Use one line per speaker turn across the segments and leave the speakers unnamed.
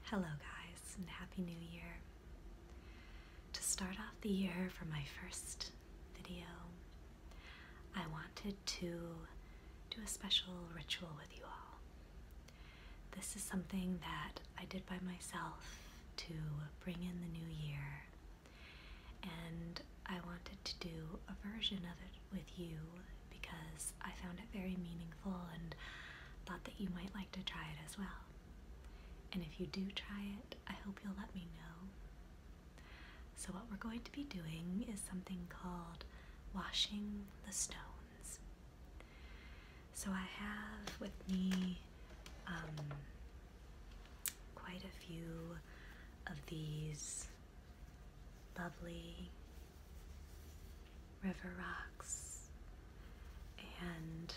Hello, guys, and Happy New Year. To start off the year for my first video, I wanted to do a special ritual with you all. This is something that I did by myself to bring in the new year, and I wanted to do a version of it with you because I found it very meaningful and thought that you might like to try it as well. And if you do try it, I hope you'll let me know. So what we're going to be doing is something called washing the stones. So I have with me quite a few of these lovely river rocks, and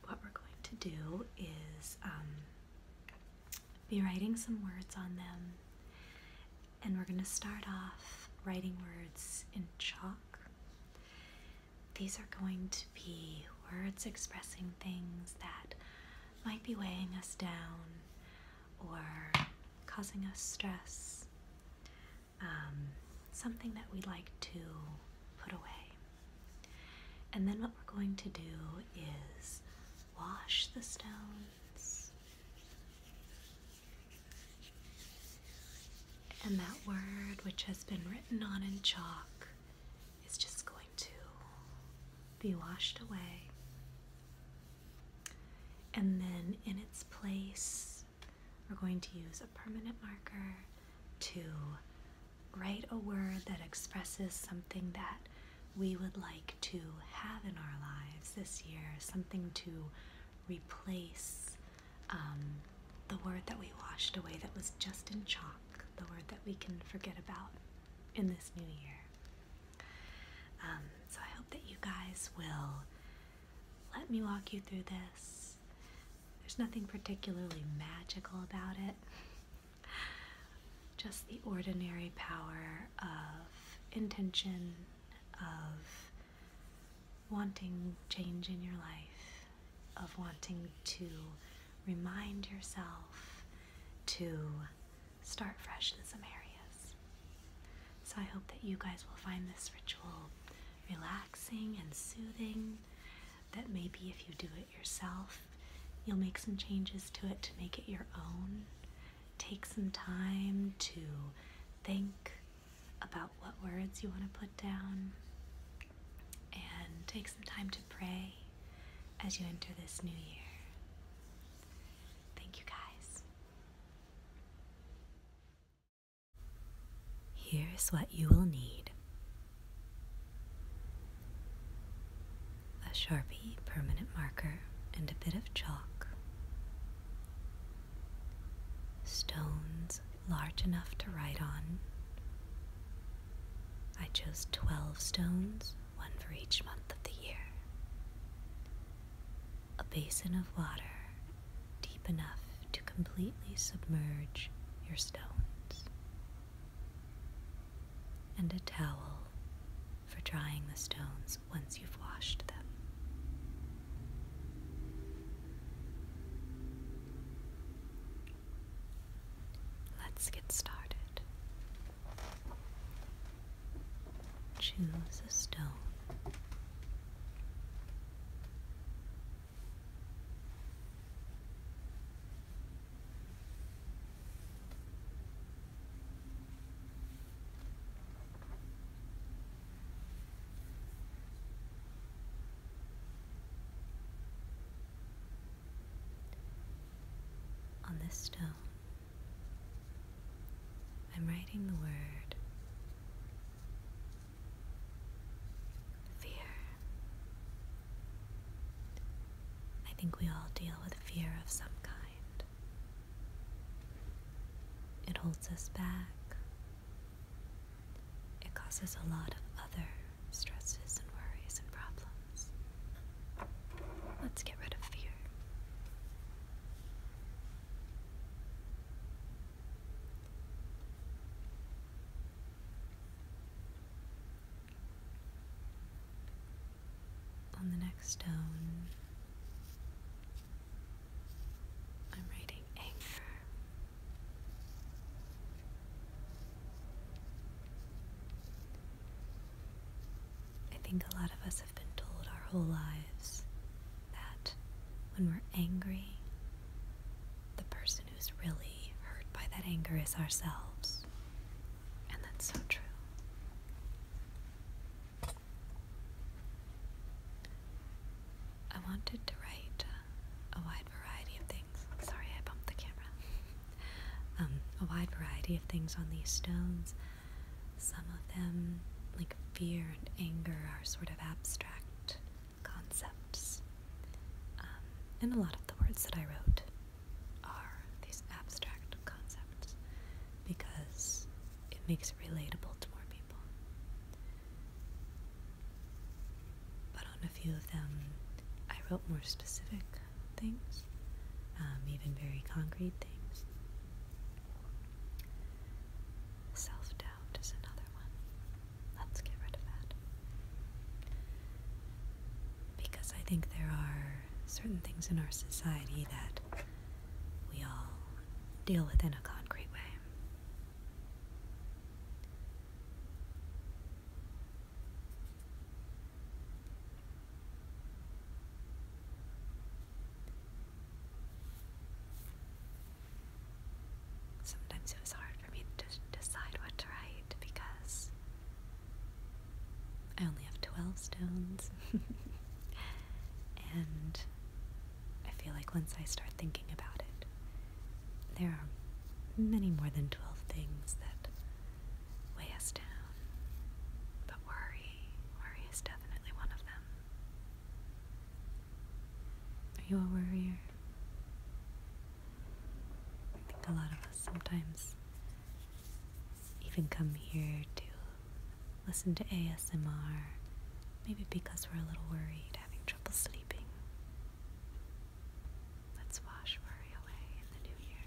what we're going to do is be writing some words on them, and we're going to start off writing words in chalk. These are going to be words expressing things that might be weighing us down or causing us stress, something that we'd like to put away. And then what we're going to do is wash the stones. And that word which has been written on in chalk is just going to be washed away. And then in its place, we're going to use a permanent marker to write a word that expresses something that we would like to have in our lives this year, something to replace the word that we washed away that was just in chalk, the word that we can forget about in this new year. So I hope that you guys will let me walk you through this. There's nothing particularly magical about it, just the ordinary power of intention, of wanting change in your life, of wanting to remind yourself to start fresh in some areas. So I hope that you guys will find this ritual relaxing and soothing, that maybe if you do it yourself, you'll make some changes to it to make it your own. Take some time to think about what words you want to put down, and take some time to pray as you enter this new year. Thank you, guys. Here's what you will need: a Sharpie permanent marker and a bit of chalk, stones large enough to write on. I chose 12 stones, one for each month of the year. A basin of water deep enough to completely submerge your stones, and a towel for drying the stones once you've washed them. Let's get started. Choose a stone. On this stone, I'm writing the word fear. I think we all deal with fear of some kind. It holds us back. It causes a lot of other stresses and worries and problems. Let's get rid of fear. On the next stone, I'm writing anger. think a lot of us have been told our whole lives that when we're angry, the person who's really hurt by that anger is ourselves. And that's so true. I wanted to write a wide variety of things. Sorry, I bumped the camera. A wide variety of things on these stones. Some of them, like fear and anger, are sort of abstract concepts. And a lot of the words that I wrote are these abstract concepts because it makes it relatable to more people. But on a few of them, I wrote more specific things, even very concrete things. Self-doubt is another one. Let's get rid of that. Because I think there are certain things in our society that we all deal with in a concrete way. Sometimes it was hard for me to decide what to write because I only have 12 stones. And I feel like once I start thinking about it, there are many more than 12 things that weigh us down. But worry is definitely one of them. Are you a worrier? I think a lot of us sometimes even come here to listen to ASMR, maybe because we're a little worried, having trouble sleeping. Let's wash worry away in the new year.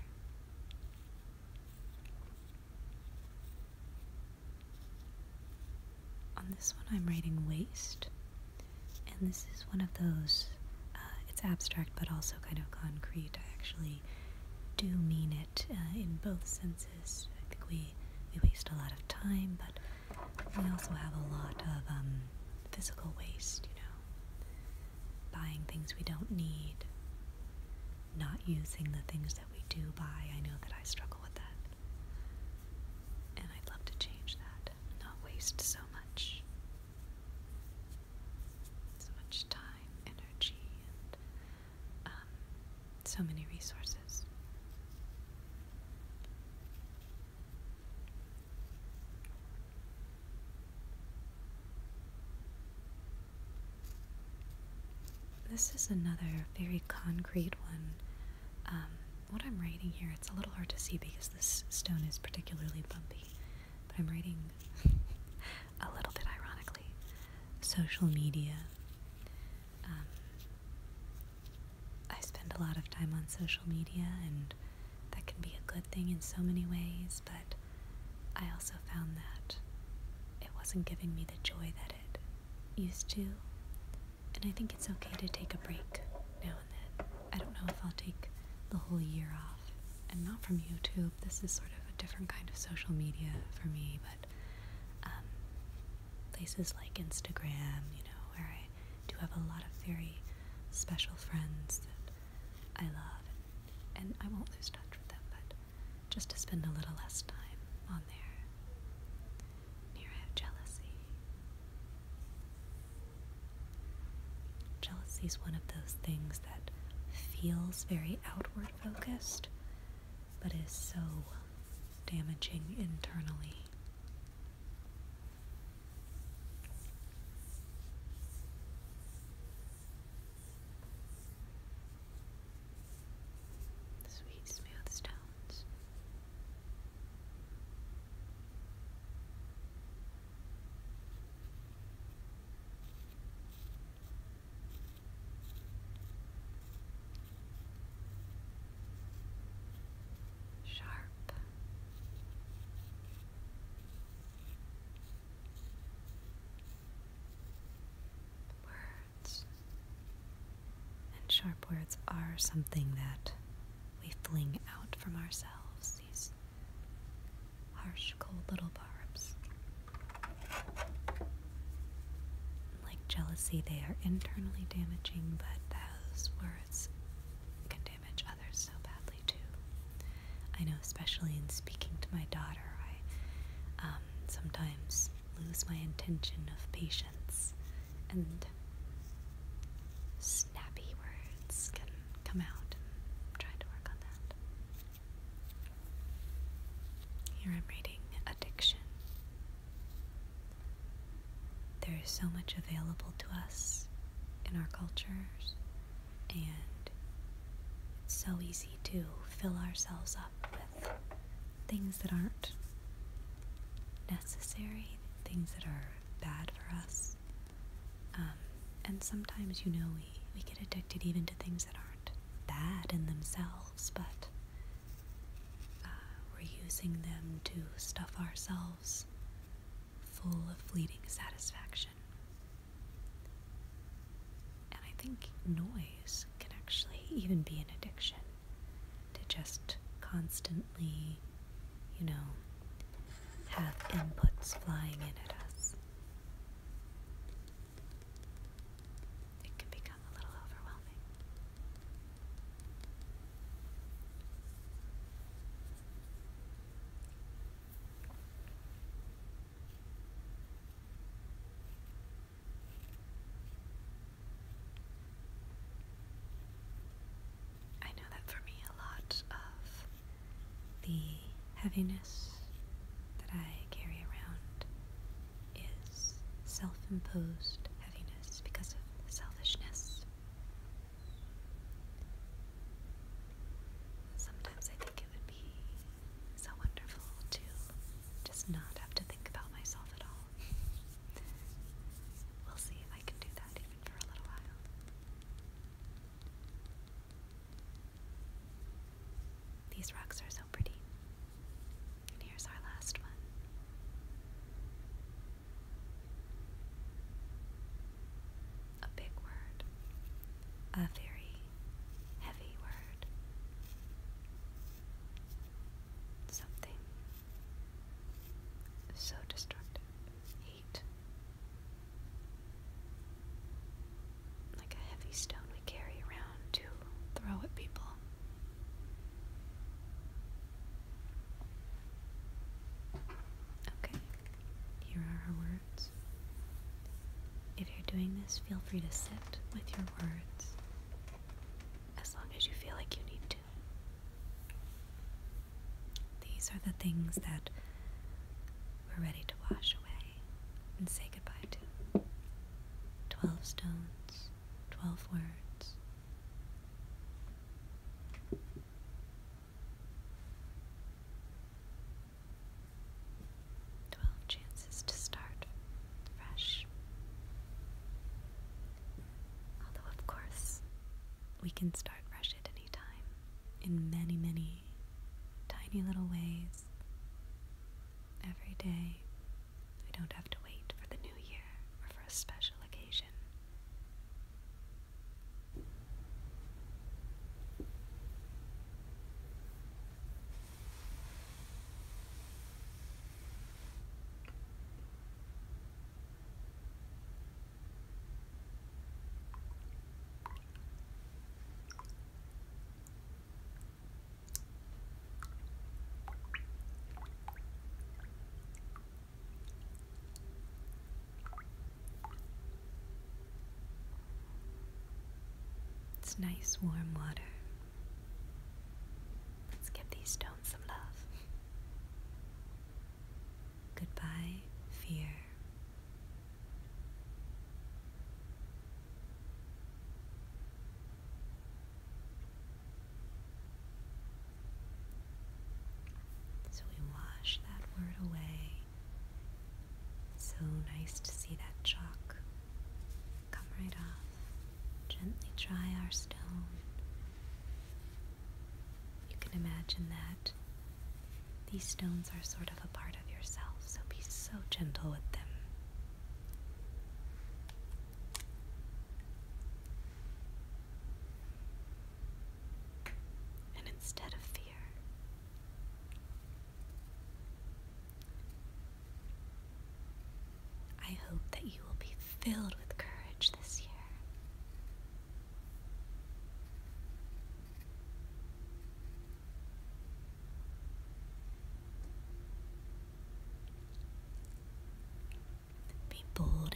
On this one I'm writing waste, and this is one of those, it's abstract but also kind of concrete. I actually do mean it in both senses. I think we waste a lot of time, but we also have a lot of physical waste, buying things we don't need, not using the things that we do buy. I know that I struggle with that, and I'd love to change that, not waste so much time, energy, and so many resources. This is another very concrete one. What I'm writing here, it's a little hard to see because this stone is particularly bumpy, but I'm writing a little bit ironically, social media. I spend a lot of time on social media, and that can be a good thing in so many ways, but I also found that it wasn't giving me the joy that it used to. And I think it's okay to take a break now and then. I don't know if I'll take the whole year off. And not from YouTube. This is sort of a different kind of social media for me. But places like Instagram, where I do have a lot of very special friends that I love. And I won't lose touch with them, but just to spend a little less time on there. Here I have jealousy. Jealousy is one of those things that feels very outward focused, but is so damaging internally. Sweet, smooth stones. Sharp. Words. And sharp words are something that we fling out from ourselves, these harsh, cold little barbs. say they are internally damaging, but those words can damage others so badly too. I know, especially in speaking to my daughter, I sometimes lose my intention of patience, and snappy words can come out, and I'm trying to work on that. Here I'm reading Addiction. There is so much available to us in our cultures, and it's so easy to fill ourselves up with things that aren't necessary, things that are bad for us. And sometimes, we get addicted even to things that aren't bad in themselves, but we're using them to stuff ourselves full of fleeting satisfaction. And I think noise can actually even be an addiction, to just constantly, have inputs flying in at us. It can become a little overwhelming. I know that for me, a lot of the heaviness that I carry around is self-imposed heaviness because of selfishness. Sometimes I think it would be so wonderful to just not have to think about myself at all. We'll see if I can do that even for a little while. These rocks are so pretty. And here's our last one. A big word. A very heavy word. Something so destructive. Hate. Like a heavy stone we carry around to throw at people. Okay, here are our words. If you're doing this, feel free to sit with your words as long as you feel like you need to. These are the things that we're ready to wash away and say goodbye to. 12 stones, 12 words. 12 chances to start fresh. Although, of course, we can start fresh at any time in many, many tiny little ways. Every day. We don't have to wait for the new year or for a special occasion. It's nice warm water. Let's give these stones some love. Goodbye, fear. So we wash that word away. So nice to see that chalk come right off. Gently dry our stone. You can imagine that these stones are sort of a part of yourself, so be so gentle with them. And instead of fear, I hope that you will be filled with courage this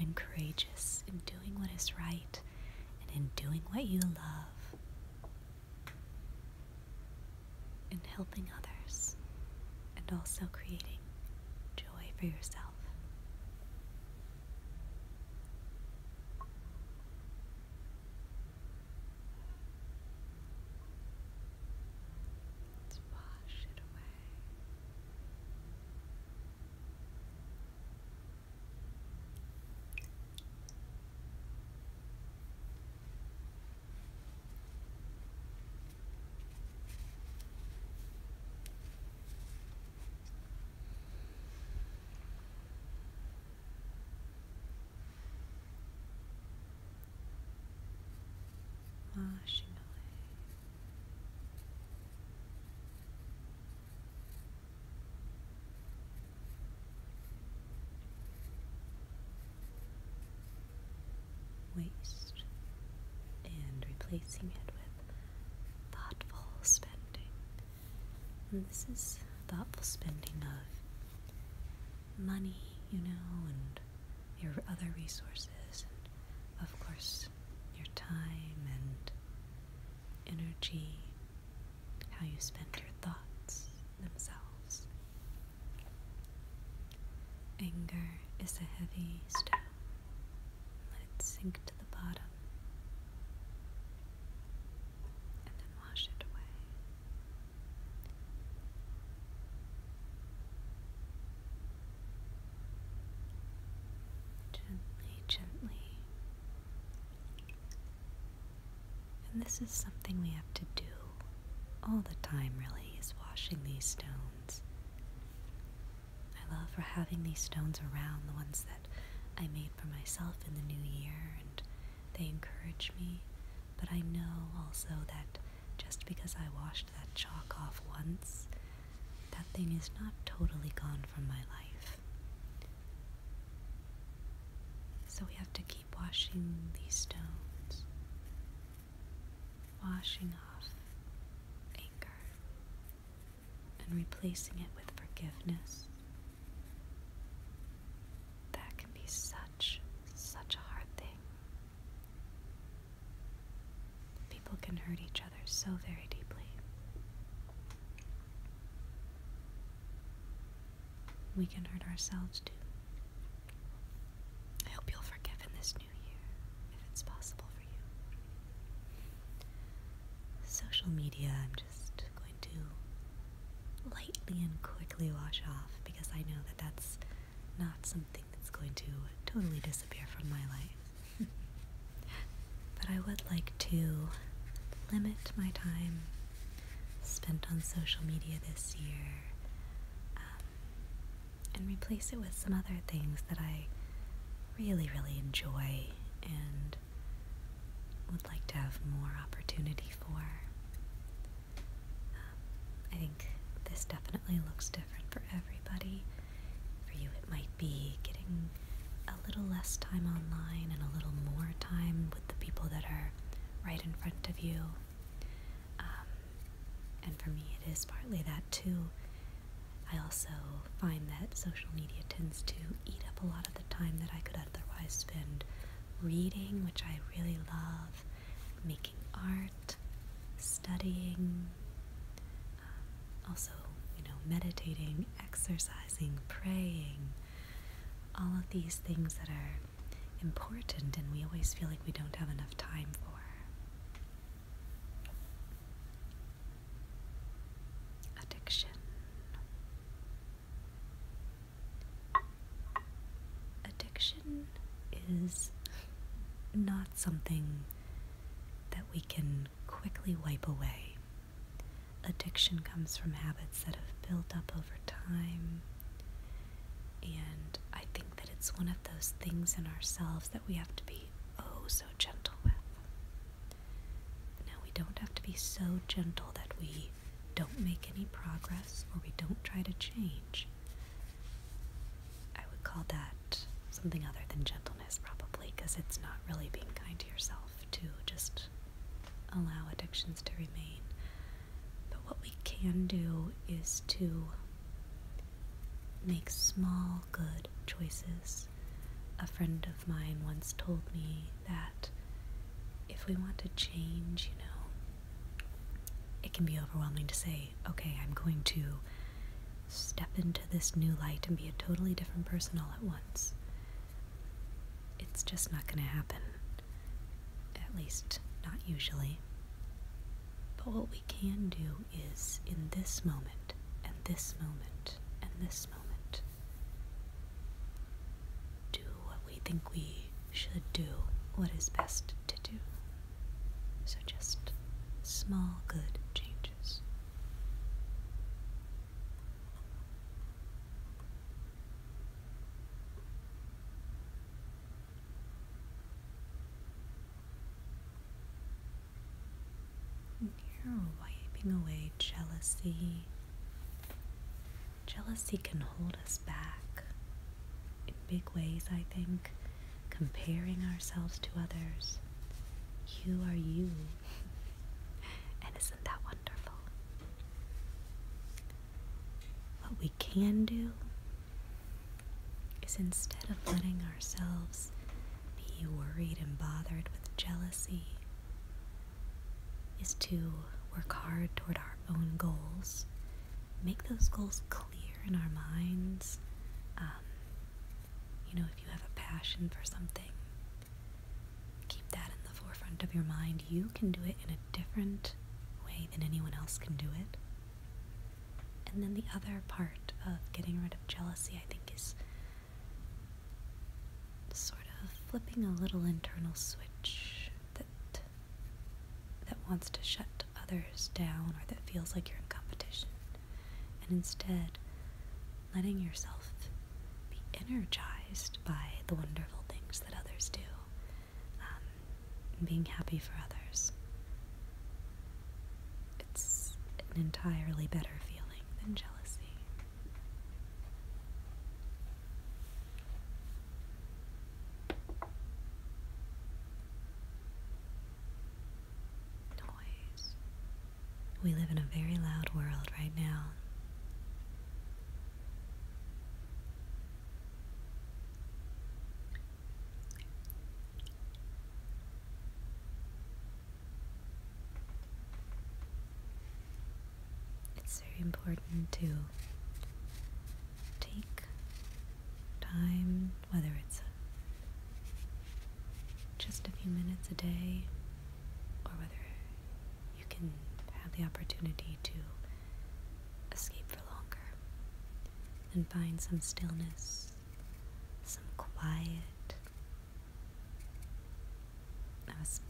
and courageous in doing what is right and in doing what you love, in helping others, and also creating joy for yourself. Let's wash it away. Washing away. Waste and replacing it with thoughtful spending. And this is thoughtful spending of money, and your other resources, and of course your time and energy, how you spend your thoughts themselves. Anger is a heavy stone. Let it sink to the bottom and then wash it away. Gently, gently. And this is something we have to do all the time, really, is washing these stones. I love for having these stones around, the ones that I made for myself in the new year, and they encourage me. But I know also that just because I washed that chalk off once, that thing is not totally gone from my life. So we have to keep washing these stones, washing off anger and replacing it with forgiveness. That can be such a hard thing. People can hurt each other so very deeply. We can hurt ourselves too. I hope you'll forgive in this new year, if it's possible for you. Social media, I'm just going to lightly and quickly wash off, because I know that that's not something that's going to totally disappear from my life. But I would like to limit my time spent on social media this year, and replace it with some other things that I really, really enjoy and would like to have more opportunity for. I think this definitely looks different for everybody. For you, it might be getting a little less time online and a little more time with the people that are right in front of you. And for me, it is partly that too. I also find that social media tends to eat up a lot of the time that I could otherwise spend reading, which I really love, making art, studying, also, meditating, exercising, praying, all of these things that are important and we always feel like we don't have enough time for. Addiction. Addiction is not something that we can quickly wipe away. Addiction comes from habits that have built up over time, and I think that it's one of those things in ourselves that we have to be oh so gentle with. Now, we don't have to be so gentle that we don't make any progress or we don't try to change. I would call that something other than gentleness, probably, because it's not really being kind to yourself to just allow addictions to remain. But what we can do is to make small, good choices A friend of mine once told me that if we want to change, it can be overwhelming to say, okay, I'm going to step into this new light and be a totally different person all at once. It's just not going to happen. At least, not usually. But what we can do is, in this moment, and this moment, and this moment, do what we think we should do, what is best to do. So just small, good changes. You're wiping away jealousy. Jealousy can hold us back in big ways, I think. Comparing ourselves to others. You are you. And isn't that wonderful? What we can do is, instead of letting ourselves be worried and bothered with jealousy, is to work hard toward our own goals. Make those goals clear in our minds. If you have a passion for something, keep that in the forefront of your mind. You can do it in a different way than anyone else can do it. And then the other part of getting rid of jealousy, I think, is sort of flipping a little internal switch that wants to shut others down, or that feels like you're in competition, and instead letting yourself be energized by the wonderful things that others do, and being happy for others. It's an entirely better feeling than jealousy. Noise. We live in a very loud world right now. It's very important to take time, whether it's just a few minutes a day, or whether you can have the opportunity to escape for longer, and find some stillness, some quiet. I was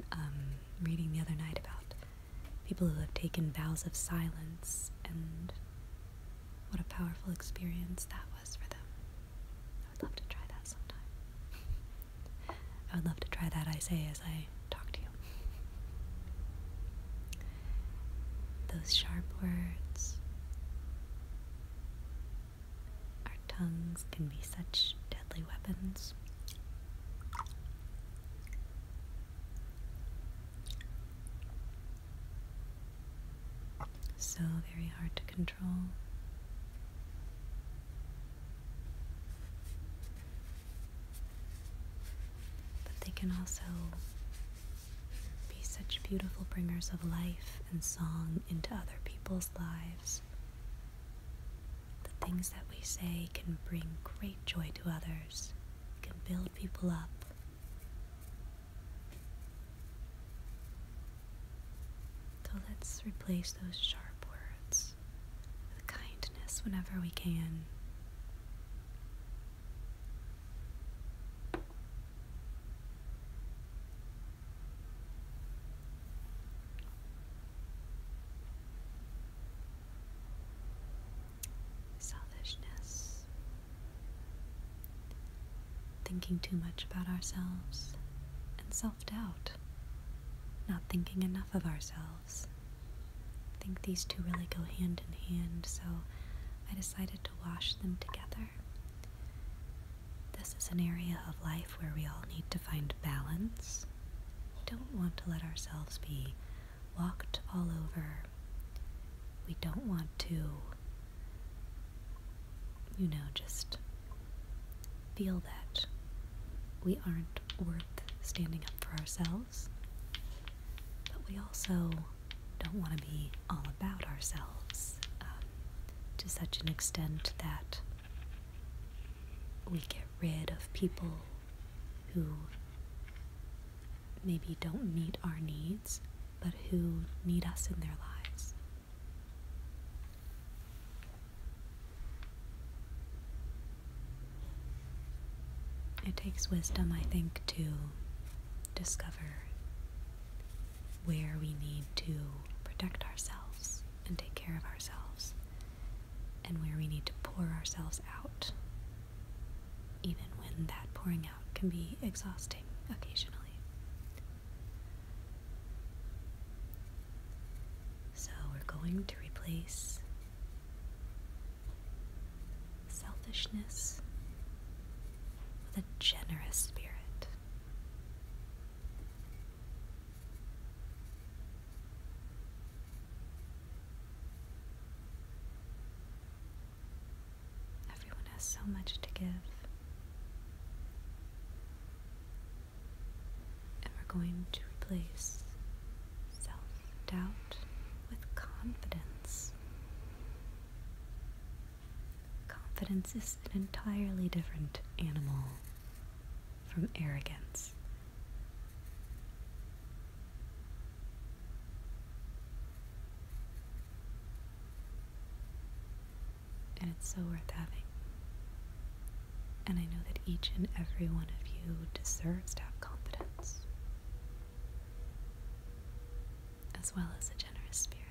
reading the other night about people who have taken vows of silence, and what a powerful experience that was for them. I would love to try that sometime. I would love to try that, I say, as I talk to you. Those sharp words. Our tongues can be such deadly weapons. So very hard to control. But they can also be such beautiful bringers of life and song into other people's lives. The things that we say can bring great joy to others, can build people up. So let's replace those sharp words with kindness whenever we can. Selfishness. Thinking too much about ourselves, and self-doubt. Not thinking enough of ourselves. I think these two really go hand in hand, so I decided to wash them together. This is an area of life where we all need to find balance. We don't want to let ourselves be walked all over. We don't want to, just feel that we aren't worth standing up for ourselves, but we also don't want to be all about ourselves to such an extent that we get rid of people who maybe don't meet our needs, but who need us in their lives. It takes wisdom, I think, to discover where we need to protect ourselves and take care of ourselves, and where we need to pour ourselves out, even when that pouring out can be exhausting occasionally. So we're going to replace selfishness with a generous spirit. Everyone has so much to give. And we're going to replace self-doubt with confidence. Confidence is an entirely different animal from arrogance. And it's so worth having. And I know that each and every one of you deserves to have confidence, as well as a generous spirit.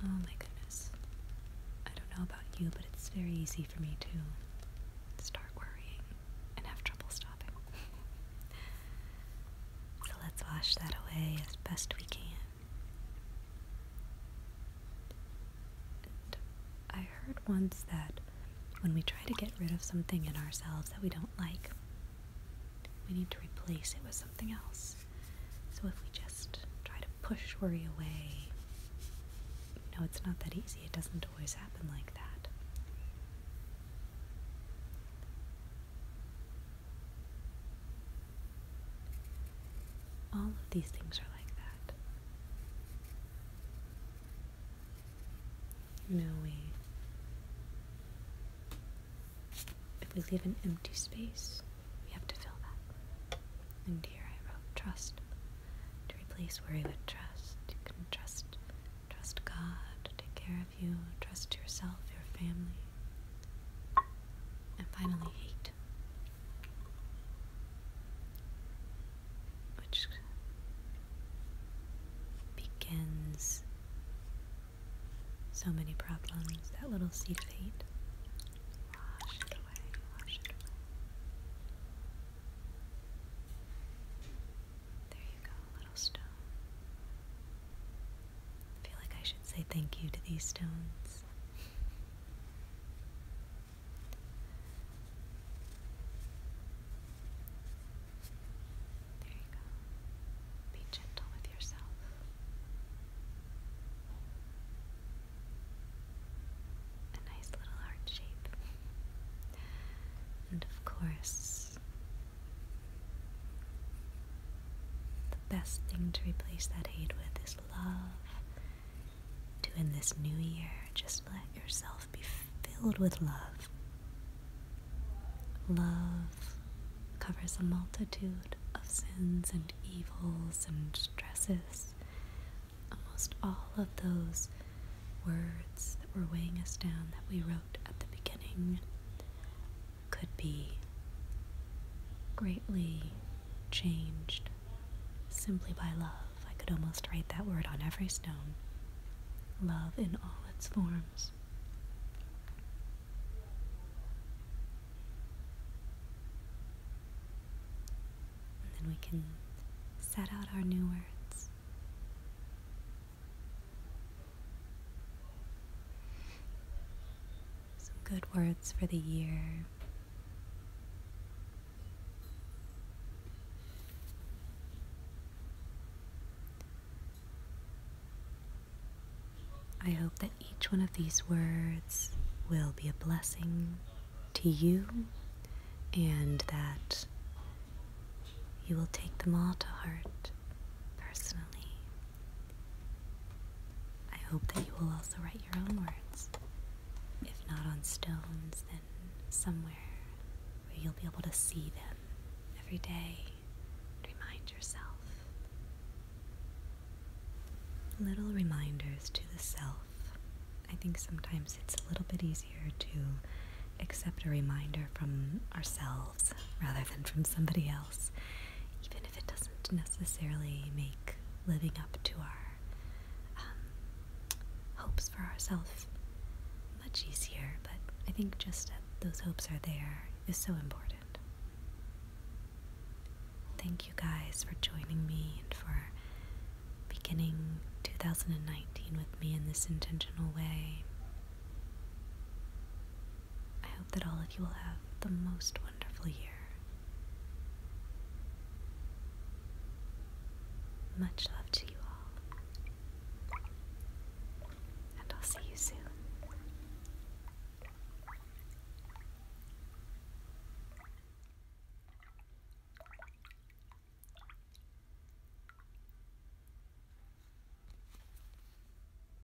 Oh my goodness. I don't know about you, but it's very easy for me to start worrying and have trouble stopping. So let's wash that away as best we can. And I heard once that when we try to get rid of something in ourselves that we don't like, we need to replace it with something else. So if we just try to push worry away, no, it's not that easy. It doesn't always happen like that. All of these things are like that. You know, if we leave an empty space, we have to fill that. And here I wrote trust. To replace worry with trust. You can trust God to take care of you, trust yourself, your family. And finally, hate. Which begins so many problems. That little seed of hate. Wash it away, wash it away. There you go, little stone. I feel like I should say thank you to these stones. There you go. Be gentle with yourself. A nice little heart shape. And of course, the best thing to replace that hate with is love. To in this new year, just let yourself be filled with love. Love covers a multitude of sins and evils and stresses. Almost all of those words that were weighing us down that we wrote at the beginning could be greatly changed simply by love. I could almost write that word on every stone. Love in all its forms. And then we can set out our new words. Some good words for the year. each one of these words will be a blessing to you, and that you will take them all to heart personally. I hope that you will also write your own words, if not on stones, then somewhere where you'll be able to see them every day and remind yourself. Little reminders to the self. I think sometimes it's a little bit easier to accept a reminder from ourselves rather than from somebody else, even if it doesn't necessarily make living up to our hopes for ourselves much easier, but I think just that those hopes are there is so important. Thank you guys for joining me and for beginning 2019 with me in this intentional way. I hope that all of you will have the most wonderful year. Much love to you.